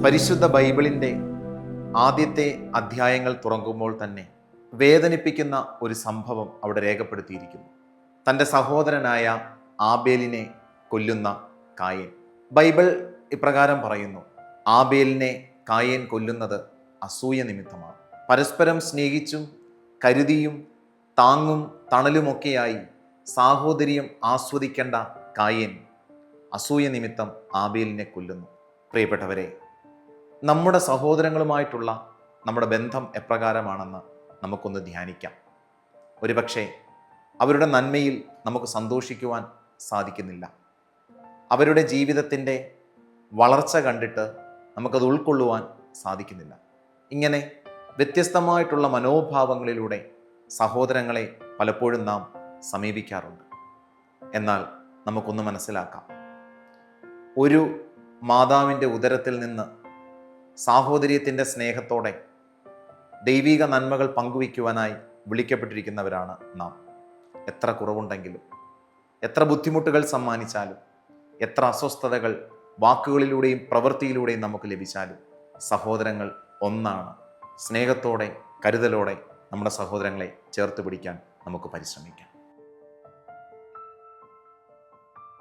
പരിശുദ്ധ ബൈബിളിൻ്റെ ആദ്യത്തെ അധ്യായങ്ങൾ തുറക്കുമ്പോൾ തന്നെ വേദനിപ്പിക്കുന്ന ഒരു സംഭവം അവിടെ രേഖപ്പെടുത്തിയിരിക്കുന്നു. തൻ്റെ സഹോദരനായ ആബേലിനെ കൊല്ലുന്ന കായേൻ. ബൈബിൾ ഇപ്രകാരം പറയുന്നു, ആബേലിനെ കായേൻ കൊല്ലുന്നത് അസൂയ നിമിത്തമാണ്. പരസ്പരം സ്നേഹിച്ചും കരുതിയും താങ്ങും തണലുമൊക്കെയായി സാഹോദര്യം ആസ്വദിക്കേണ്ട കായേൻ അസൂയ നിമിത്തം ആബേലിനെ കൊല്ലുന്നു. പ്രിയപ്പെട്ടവരെ, നമ്മുടെ സഹോദരങ്ങളുമായിട്ടുള്ള നമ്മുടെ ബന്ധം എപ്രകാരമാണെന്ന് നമുക്കൊന്ന് ധ്യാനിക്കാം. ഒരുപക്ഷെ അവരുടെ നന്മയിൽ നമുക്ക് സന്തോഷിക്കുവാൻ സാധിക്കുന്നില്ല. അവരുടെ ജീവിതത്തിൻ്റെ വളർച്ച കണ്ടിട്ട് നമുക്കത് ഉൾക്കൊള്ളുവാൻ സാധിക്കുന്നില്ല. ഇങ്ങനെ വ്യത്യസ്തമായിട്ടുള്ള മനോഭാവങ്ങളിലൂടെ സഹോദരങ്ങളെ പലപ്പോഴും നാം സമീപിക്കാറുണ്ട്. എന്നാൽ നമുക്കൊന്ന് മനസ്സിലാക്കാം, ഒരു മാതാവിൻ്റെ ഉദരത്തിൽ നിന്ന് സാഹോദര്യത്തിൻ്റെ സ്നേഹത്തോടെ ദൈവിക നന്മകൾ പങ്കുവയ്ക്കുവാനായി വിളിക്കപ്പെട്ടിരിക്കുന്നവരാണ് നാം. എത്ര കുറവുണ്ടെങ്കിലും, എത്ര ബുദ്ധിമുട്ടുകൾ സമ്മാനിച്ചാലും, എത്ര അസ്വസ്ഥതകൾ വാക്കുകളിലൂടെയും പ്രവൃത്തിയിലൂടെയും നമുക്ക് ലഭിച്ചാലും സഹോദരങ്ങൾ ഒന്നാണ്. സ്നേഹത്തോടെ കരുതലോടെ നമ്മുടെ സഹോദരങ്ങളെ ചേർത്ത് പിടിക്കാൻ നമുക്ക് പരിശ്രമിക്കാം.